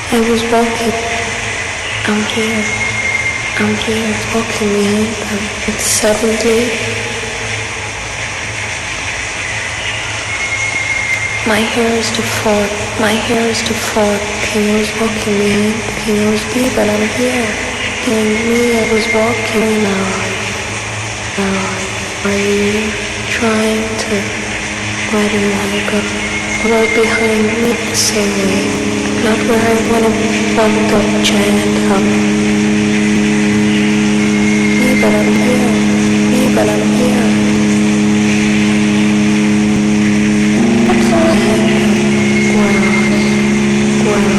I was walking, I'm here, walking behind them, and suddenly, my hair is deformed, he was walking behind, he knows me, but I'm here, and me, I was walking now, are you trying to let him go? Right behind me, the same way, not where I want to go giant up. Me, but I'm here. Well.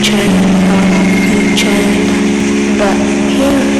Giant, but here.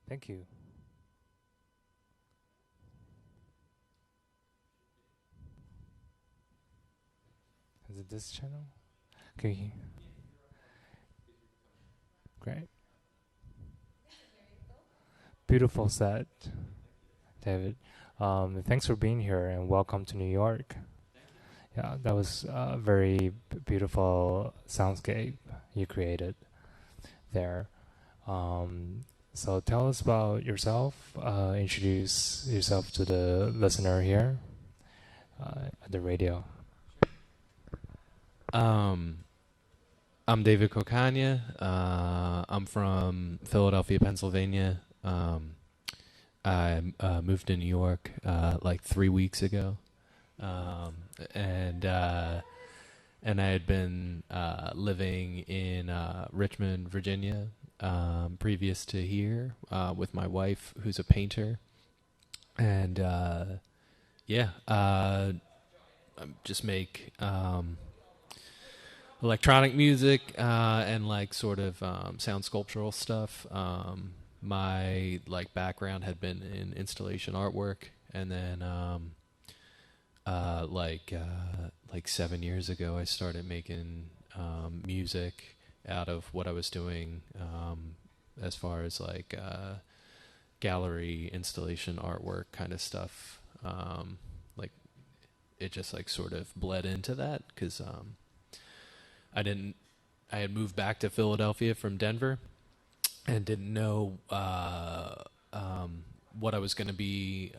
Thank you. Is it this channel? Okay, great. Beautiful set, David. Thanks for being here and welcome to New York. Yeah, that was a very beautiful soundscape you created there. Um, so tell us about yourself. Introduce yourself to the listener here at the radio. I'm David Coccagna. I'm from Philadelphia, Pennsylvania. I moved to New York like 3 weeks ago, and I had been living in Richmond, Virginia, previous to here, with my wife, who's a painter, and I just make electronic music and like sort of sound sculptural stuff. My like background had been in installation artwork, and then like 7 years ago, I started making music out of what I was doing as far as like gallery installation artwork kind of stuff. Like it just like sort of bled into that because I had moved back to Philadelphia from Denver and didn't know what I was going to be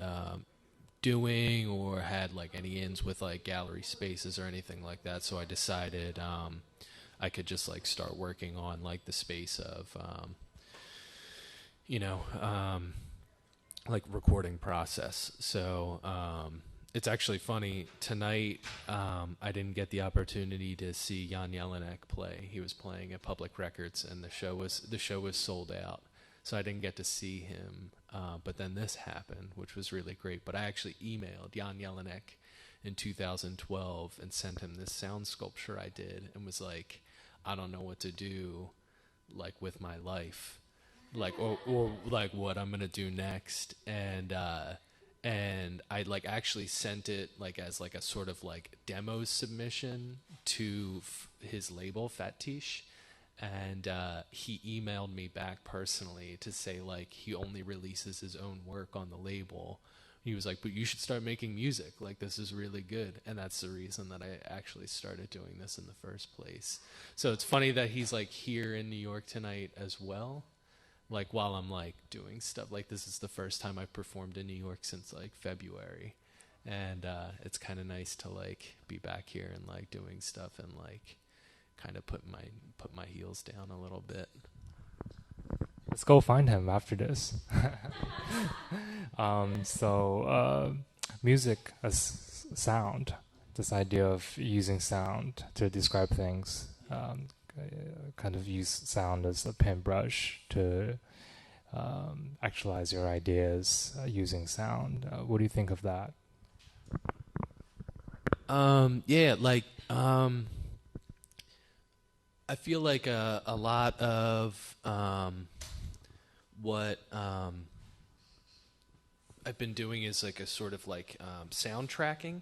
doing or had like any ins with like gallery spaces or anything like that. So I decided I could just like start working on like the space of, like recording process. So it's actually funny. Tonight, I didn't get the opportunity to see Jan Jelinek play. He was playing at Public Records, and the show was sold out. So I didn't get to see him. But then this happened, which was really great. But I actually emailed Jan Jelinek in 2012 and sent him this sound sculpture I did, and was like, I don't know what to do, like with my life. or like what I'm gonna do next, and I like actually sent it like as like a sort of like demo submission to his label Fatish, and he emailed me back personally to say like he only releases his own work on the label. He was like, but you should start making music, like this is really good. And that's the reason that I actually started doing this in the first place. So it's funny that he's like here in New York tonight as well, like while I'm like doing stuff. Like this is the first time I've performed in New York since like February, and it's kind of nice to like be back here and like doing stuff and like kind of put my heels down a little bit. Let's go find him after this. Music as sound, this idea of using sound to describe things, kind of use sound as a paintbrush to actualize your ideas using sound. What do you think of that? I feel like a lot of what I've been doing is like a sort of like sound tracking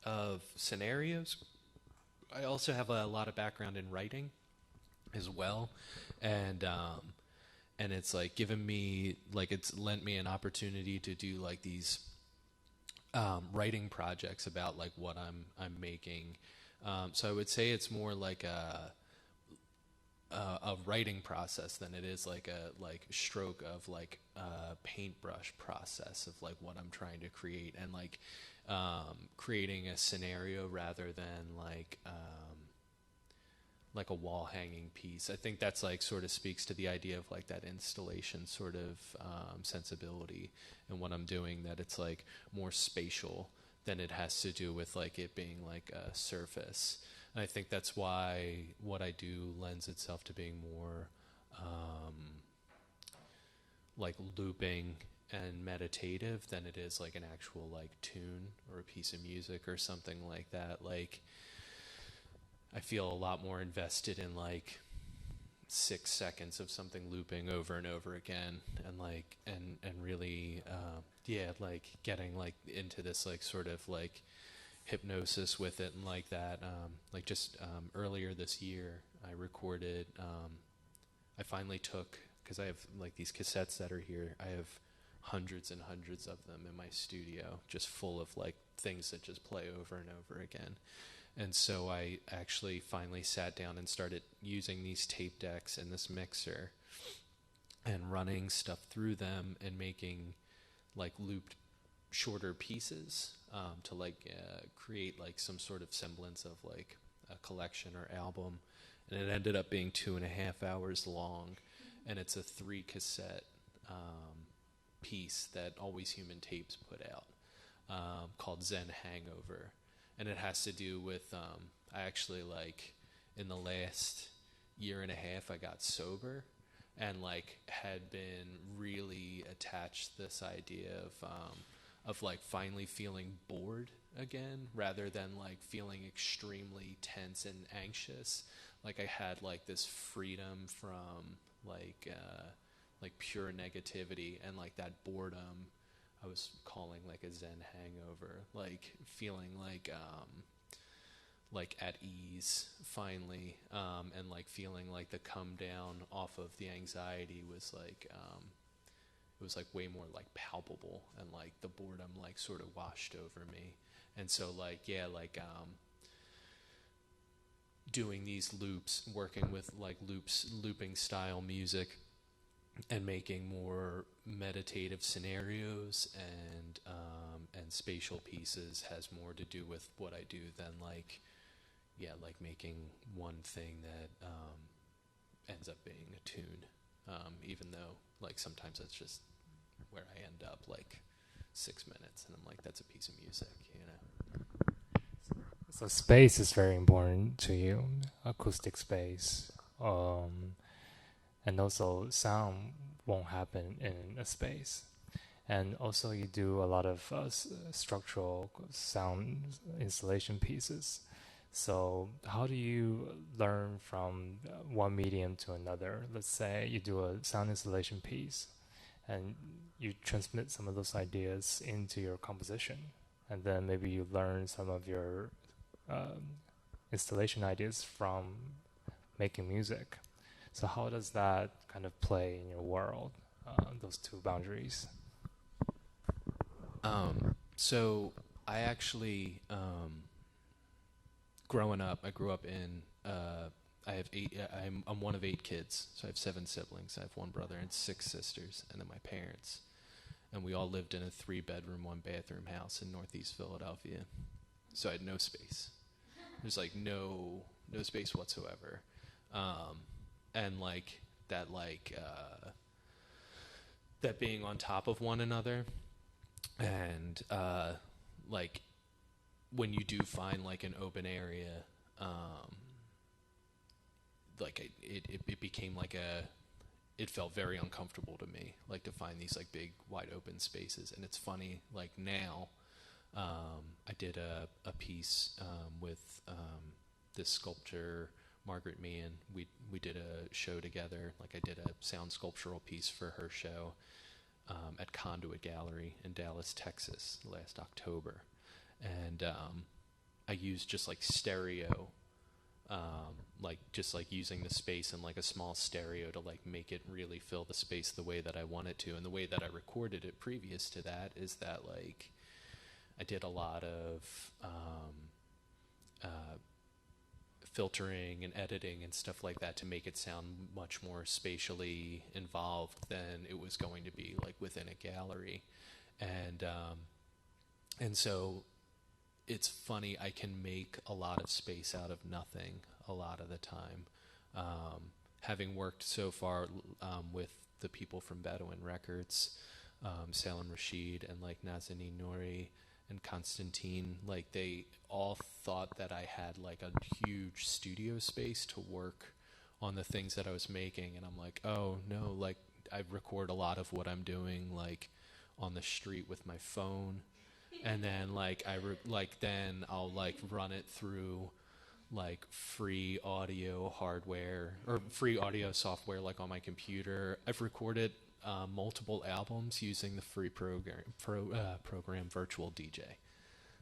of scenarios. I also have a lot of background in writing as well, and it's like given me like it's lent me an opportunity to do like these writing projects about like what I'm making. So I would say it's more like a writing process than it is like a like stroke of like a paintbrush process of like what I'm trying to create, and like creating a scenario rather than like a wall hanging piece. I think that's like sort of speaks to the idea of like that installation sort of sensibility and what I'm doing, that it's like more spatial than it has to do with like it being like a surface. And I think that's why what I do lends itself to being more like looping and meditative than it is like an actual like tune or a piece of music or something like that. Like I feel a lot more invested in like 6 seconds of something looping over and over again, and like and really like getting like into this like sort of like hypnosis with it and like that. Like just earlier this year I recorded I finally took, because I have like these cassettes that are here, I have hundreds and hundreds of them in my studio just full of like things that just play over and over again. And so I actually finally sat down and started using these tape decks and this mixer and running stuff through them and making like looped shorter pieces to like create like some sort of semblance of like a collection or album. And it ended up being 2.5 hours long, and it's a 3 cassette piece that Always Human Tapes put out called Zen Hangover. And it has to do with I actually like in the last 1.5 years I got sober, and like had been really attached to this idea of like finally feeling bored again rather than like feeling extremely tense and anxious. Like I had like this freedom from like pure negativity, and like that boredom I was calling like a Zen hangover, like feeling like at ease finally, and like feeling like the come down off of the anxiety was like it was like way more like palpable, and like the boredom like sort of washed over me. And so like doing these loops, working with like looping style music and making more meditative scenarios and spatial pieces has more to do with what I do than like making one thing that ends up being a tune, even though like sometimes that's just where I end up, like 6 minutes, and I'm like, that's a piece of music, you know. So space is very important to you, acoustic space, and also sound won't happen in a space. And also you do a lot of structural sound installation pieces. So how do you learn from one medium to another? Let's say you do a sound installation piece and you transmit some of those ideas into your composition, and then maybe you learn some of your installation ideas from making music. So how does that kind of play in your world, those two boundaries? So I actually, growing up, I grew up in, I have I'm one of 8 kids, so I have 7 siblings. I have 1 brother and 6 sisters, and then my parents. And we all lived in a 3-bedroom, 1-bathroom house in Northeast Philadelphia. So I had no space. There's like no space whatsoever. And that being on top of one another, and like when you do find like an open area, it became like it felt very uncomfortable to me, like to find these like big wide open spaces. And it's funny, like now, I did a piece with this sculptor Margaret Meehan. We did a show together. Like I did a sound sculptural piece for her show at Conduit Gallery in Dallas, Texas, last October. And I used just like stereo, just using the space and like a small stereo to like make it really fill the space the way that I want it to. And the way that I recorded it previous to that is that like I did a lot of filtering and editing and stuff like that to make it sound much more spatially involved than it was going to be like within a gallery. And so it's funny, I can make a lot of space out of nothing a lot of the time. Having worked so far with the people from Bedouin Records, Salem Rashid and like Nazanin Nouri and Constantine, like they all thought that I had like a huge studio space to work on the things that I was making. And I'm like, oh no, like I record a lot of what I'm doing like on the street with my phone. And then like then I'll like run it through like free audio hardware or free audio software like on my computer. I've recorded multiple albums using the free program Virtual DJ.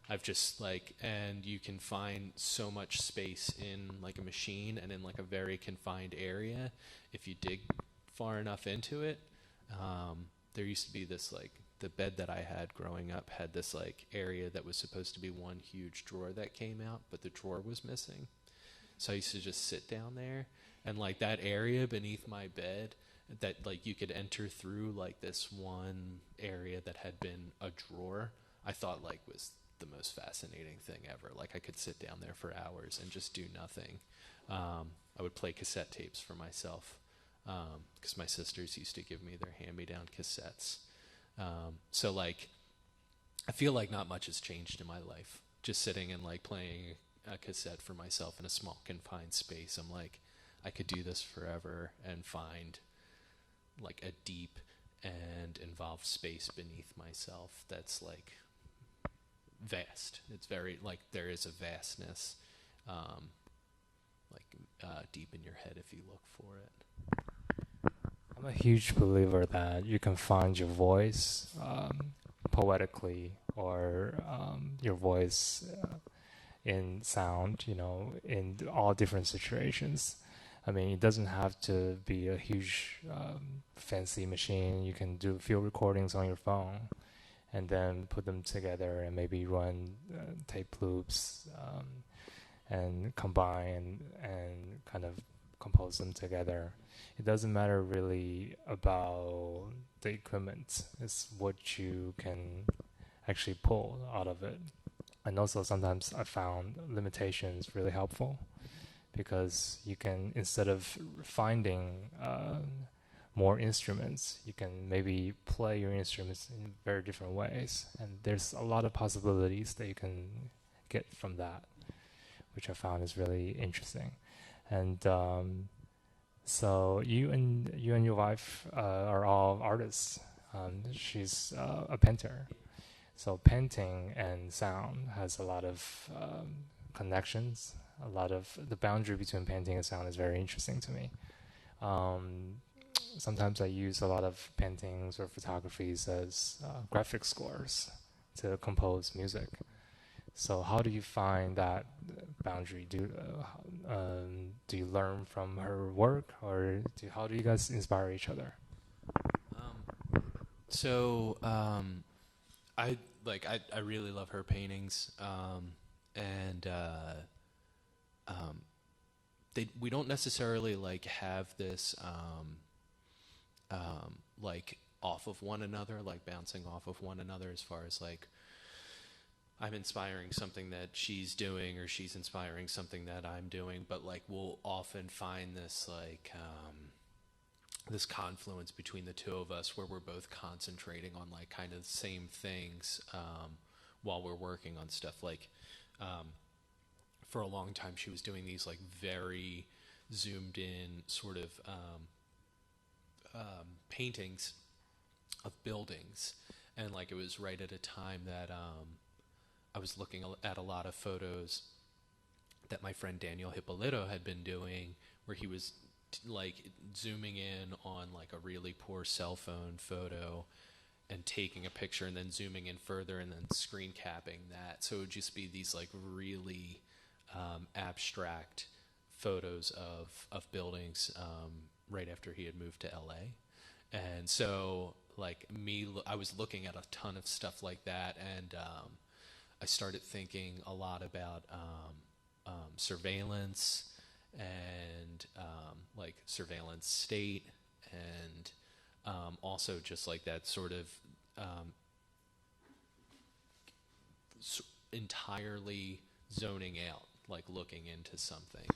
I've just like, and you can find so much space in like a machine and in like a very confined area if you dig far enough into it. There used to be this like, the bed that I had growing up had this like area that was supposed to be one huge drawer that came out, but the drawer was missing. So I used to just sit down there, and like that area beneath my bed that like you could enter through like this one area that had been a drawer, I thought like was the most fascinating thing ever. Like I could sit down there for hours and just do nothing. I would play cassette tapes for myself because my sisters used to give me their hand-me-down cassettes. So like I feel like not much has changed in my life, just sitting and like playing a cassette for myself in a small confined space. I'm like, I could do this forever and find like a deep and involved space beneath myself that's like vast. It's very like there is a vastness deep in your head if you look for it. I'm a huge believer that you can find your voice poetically, or your voice in sound, in all different situations. I mean, it doesn't have to be a huge fancy machine. You can do field recordings on your phone and then put them together and maybe run tape loops and combine and kind of compose them together. It doesn't matter really about the equipment. It's what you can actually pull out of it. And also sometimes I found limitations really helpful, because you can, instead of finding more instruments, you can maybe play your instruments in very different ways. And there's a lot of possibilities that you can get from that, which I found is really interesting. And so you and your wife are all artists. She's a painter. So painting and sound has a lot of connections. a lot of the boundary between painting and sound is very interesting to me. Um, Sometimes I use a lot of paintings or photographies as graphic scores to compose music. So how do you find that boundary? Do you learn from her work, or how do you guys inspire each other? I really love her paintings, and we don't necessarily like have this like off of one another, like bouncing off of one another, as far as like I'm inspiring something that she's doing or she's inspiring something that I'm doing, but like we'll often find this like this confluence between the two of us where we're both concentrating on like kind of the same things while we're working on stuff. Like for a long time she was doing these like very zoomed in sort of paintings of buildings, and like it was right at a time that I was looking at a lot of photos that my friend Daniel Hippolito had been doing, where he was like zooming in on like a really poor cell phone photo and taking a picture and then zooming in further and then screen capping that. So it would just be these like really abstract photos of buildings right after he had moved to LA. And so like I was looking at a ton of stuff like that, and I started thinking a lot about surveillance and like surveillance state, and also just like that sort of entirely zoning out, like looking into something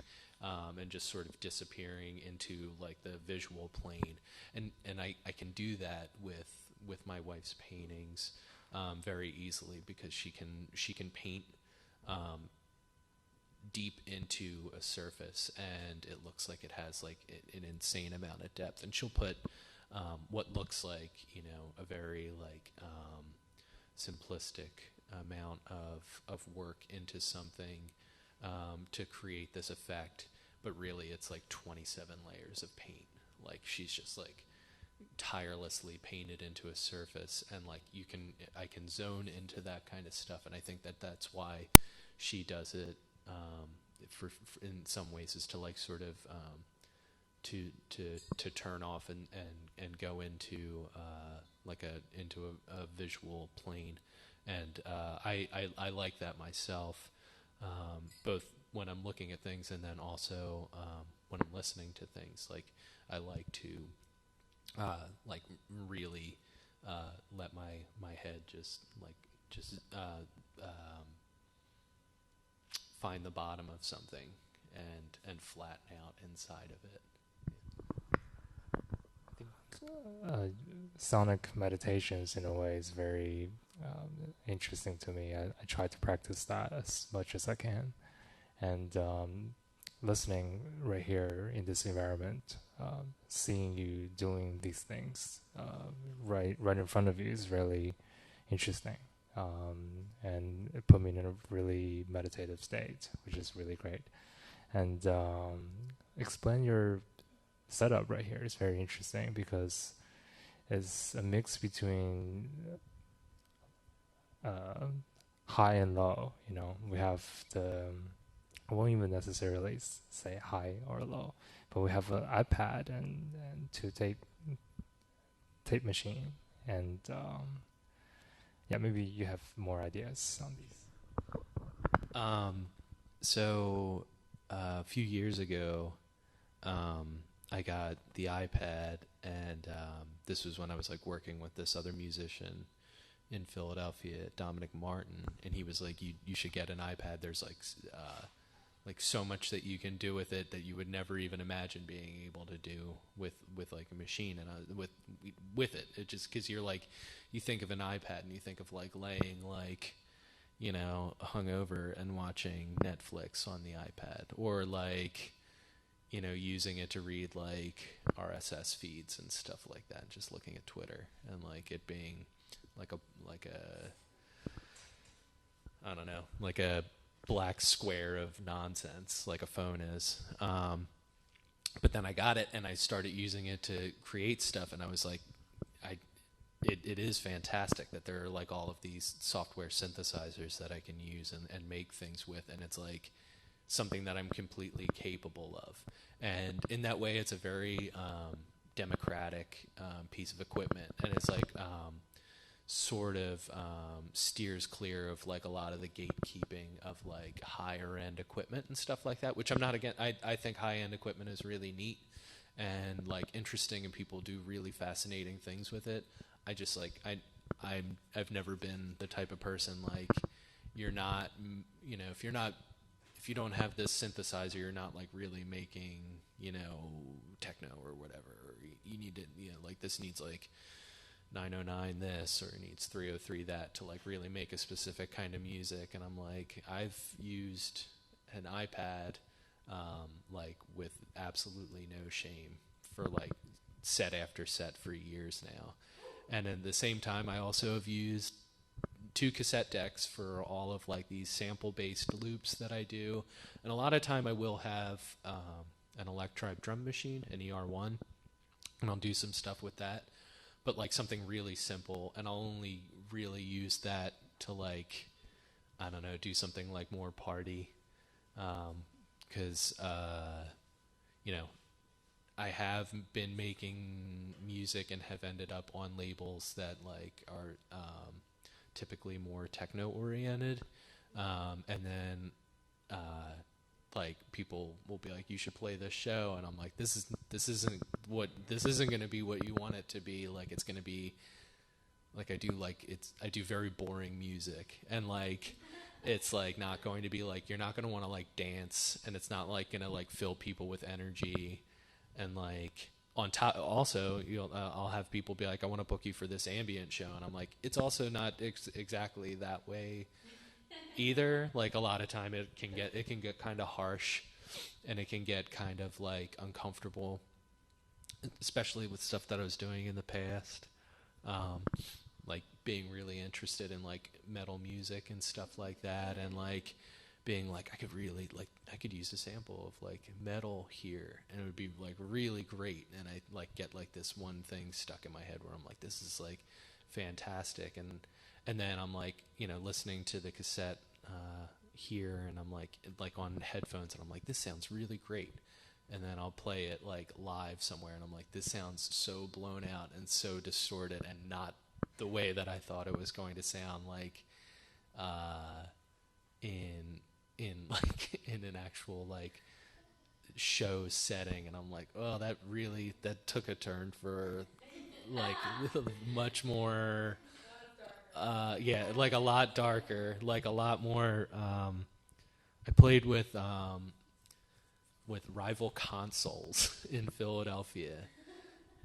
and just sort of disappearing into like the visual plane. And I can do that with my wife's paintings very easily, because she can paint deep into a surface, and it looks like it has like an insane amount of depth. And she'll put what looks like, you know, a very like simplistic amount of work into something to create this effect, but really it's like 27 layers of paint. Like she's just like tirelessly painted into a surface, and like I can zone into that kind of stuff. And I think that that's why she does it for in some ways, is to like sort of to turn off and go into like into a visual plane. And I like that myself, both when I'm looking at things and then also when I'm listening to things. Like I like to like really let my head just find the bottom of something and flatten out inside of it. Sonic meditations in a way is very interesting to me. I try to practice that as much as I can, and listening right here in this environment, seeing you doing these things right in front of you is really interesting, and it put me in a really meditative state, which is really great. And explain your setup right here is very interesting, because it's a mix between high and low. You know, we have I won't even necessarily say high or low, but we have an iPad and two tape machine, and yeah, maybe you have more ideas on these. So a few years ago, I got the iPad, and this was when I was like working with this other musician in Philadelphia, Dominic Martin, and he was like, you should get an iPad. There's like so much that you can do with it that you would never even imagine being able to do with like a machine. And with it just, because you're like, you think of an iPad and you think of like laying like, you know, hungover and watching Netflix on the iPad, or like, you know, using it to read like RSS feeds and stuff like that, just looking at Twitter, and like it being like a I don't know, like a black square of nonsense like a phone is. But then I got it and I started using it to create stuff, and I was like, it is fantastic that there are like all of these software synthesizers that I can use and make things with, and it's like something that I'm completely capable of. And in that way, it's a very democratic piece of equipment, and it's like sort of steers clear of like a lot of the gatekeeping of like higher end equipment and stuff like that, which I'm not against. I think high end equipment is really neat and like interesting, and people do really fascinating things with it. I just like I've never been the type of person like, you're not, you know, if you don't have this synthesizer, you're not like really making, you know, techno or whatever. Or you need to, you know, like this needs like 909 this, or it needs 303 that to like really make a specific kind of music. And I'm like, I've used an iPad like with absolutely no shame for like set after set for years now. And at the same time, I also have used 2 cassette decks for all of like these sample-based loops that I do. And a lot of time I will have an Electribe drum machine, an ER1, and I'll do some stuff with that. But like something really simple, and I'll only really use that to like, I don't know, do something like more party. Because, you know, I have been making music and have ended up on labels that like are typically more techno oriented, and then like people will be like, you should play this show, and I'm like, this isn't going to be what you want it to be. Like it's going to be like I do very boring music, and like it's like not going to be like, you're not going to want to like dance, and it's not like going to like fill people with energy. And like on top, also, I'll have people be like, I want to book you for this ambient show, and I'm like, it's also not exactly that way either. Like a lot of time, it can get kind of harsh, and it can get kind of like uncomfortable, especially with stuff that I was doing in the past, like being really interested in like metal music and stuff like that, and like being like, I could use a sample of like metal here, and it would be like really great. And I like get like this one thing stuck in my head where I'm like, this is like fantastic. And then I'm like, you know, listening to the cassette here, and I'm like on headphones, and I'm like, this sounds really great. And then I'll play it like live somewhere, and I'm like, this sounds so blown out and so distorted, and not the way that I thought it was going to sound like in like in an actual like show setting. And I'm like, oh, that took a turn for like much more like a lot darker, like a lot more. I played with Rival Consoles in Philadelphia,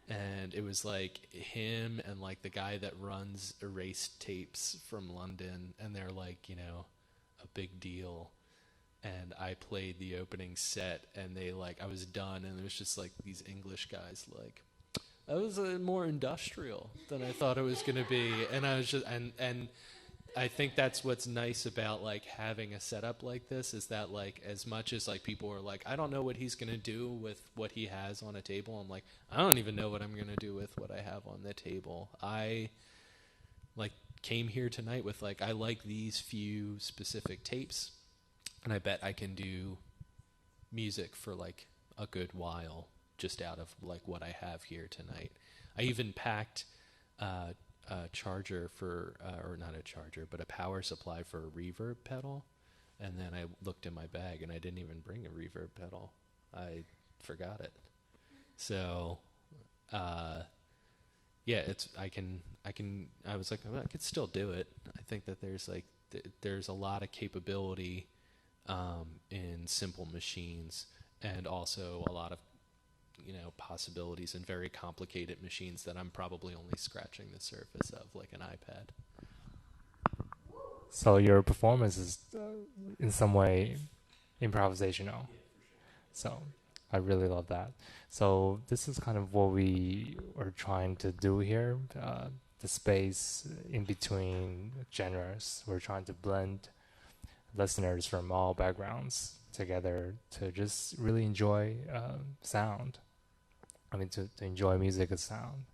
and it was like him and like the guy that runs Erased Tapes from London, and they're like, you know, a big deal. And I played the opening set, and they like, I was done, and it was just like these English guys like, that was more industrial than I thought it was going to be. And I was just, and I think that's what's nice about like having a setup like this, is that like, as much as like people are like, I don't know what he's going to do with what he has on a table, I'm like, I don't even know what I'm going to do with what I have on the table. I like came here tonight with like, I like these few specific tapes, and I bet I can do music for like a good while just out of like what I have here tonight. I even packed a charger for, or not a charger, but a power supply for a reverb pedal. And then I looked in my bag, and I didn't even bring a reverb pedal. I forgot it. So, yeah, I was like, well, I could still do it. I think that there's like, there's a lot of capability in simple machines, and also a lot of, you know, possibilities in very complicated machines that I'm probably only scratching the surface of, like an iPad. So your performance is in some way improvisational. So I really love that. So this is kind of what we are trying to do here, the space in between genres. We're trying to blend listeners from all backgrounds together to just really enjoy sound. I mean, to enjoy music as sound.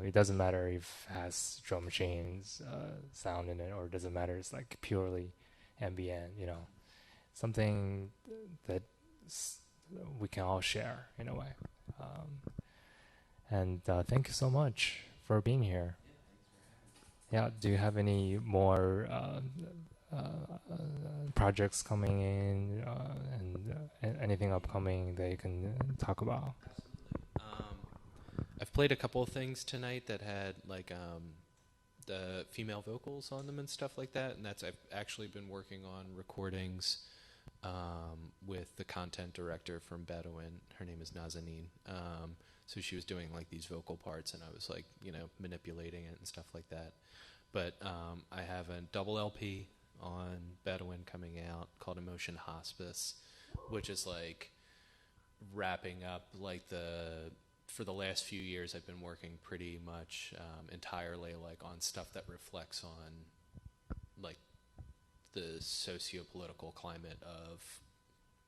It doesn't matter if it has drum machines sound in it, or it doesn't matter. It's like purely ambient, you know, something that we can all share in a way. And thank you so much for being here. Yeah, do you have any more projects coming in and anything upcoming that you can talk about? I've played a couple of things tonight that had like the female vocals on them and stuff like that, and I've actually been working on recordings with the content director from Bedouin. Her name is Nazanin. So she was doing like these vocal parts, and I was like, manipulating it and stuff like that. But I have a double LP on Bedouin coming out called Emotion Hospice, which is like wrapping up like for the last few years I've been working pretty much entirely like on stuff that reflects on like the sociopolitical climate of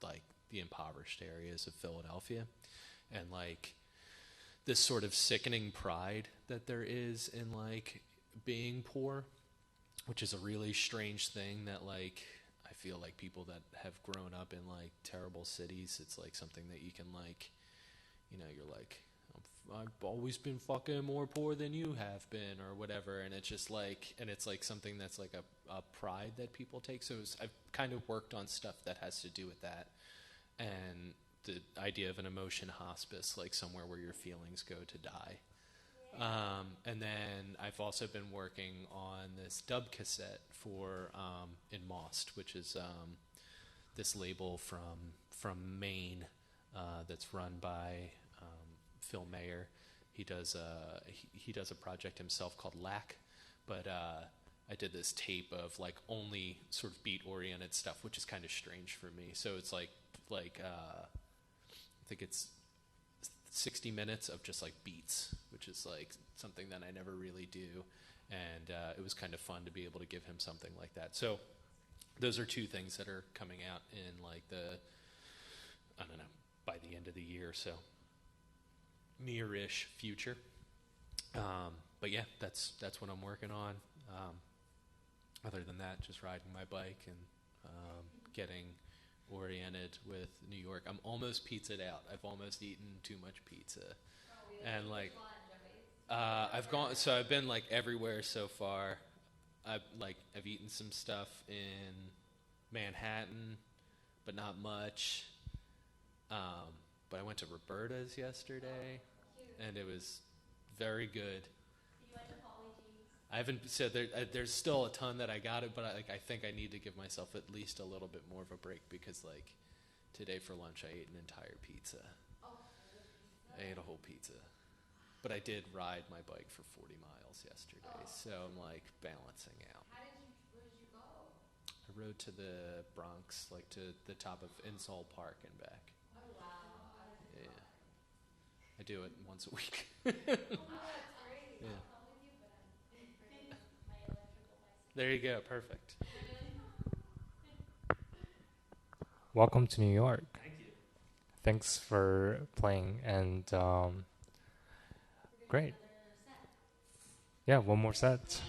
like the impoverished areas of Philadelphia, and like this sort of sickening pride that there is in like being poor, which is a really strange thing that like I feel like people that have grown up in like terrible cities, it's like something that you can like, you're like, I've always been fucking more poor than you have been or whatever, and it's just like, and it's like something that's like a pride that people take. So I've kind of worked on stuff that has to do with that, and the idea of an emotion hospice, like somewhere where your feelings go to die. And then I've also been working on this dub cassette for Enmossed, which is this label from Maine that's run by Phil Mayer. He does a project himself called Lack, but I did this tape of like only sort of beat oriented stuff, which is kind of strange for me. So it's like I think it's 60 minutes of just like beats, which is like something that I never really do, and it was kind of fun to be able to give him something like that. So those are two things that are coming out in like I don't know, by the end of the year, so near-ish future. But yeah, that's what I'm working on. Other than that, just riding my bike and getting oriented with New York. I'm almost pizzaed out. I've almost eaten too much pizza, and like I've been like everywhere so far. I've eaten some stuff in Manhattan, but not much. But I went to Roberta's yesterday, and it was very good. You went to Polly G's? I haven't. So there's still a ton that I got it, but I think I need to give myself at least a little bit more of a break, because like today for lunch I ate an entire pizza. I ate a whole pizza. But I did ride my bike for 40 miles yesterday, so I'm like balancing out. Where did you go? I rode to the Bronx, like to the top of Insall Park and back. Oh, wow. Yeah. I do it once a week. Oh, that's great. Yeah. I'll come with you, but I'm bringing my electrical bicycle. There you go, perfect. Welcome to New York. Thank you. Thanks for playing, and great. Yeah, one more set.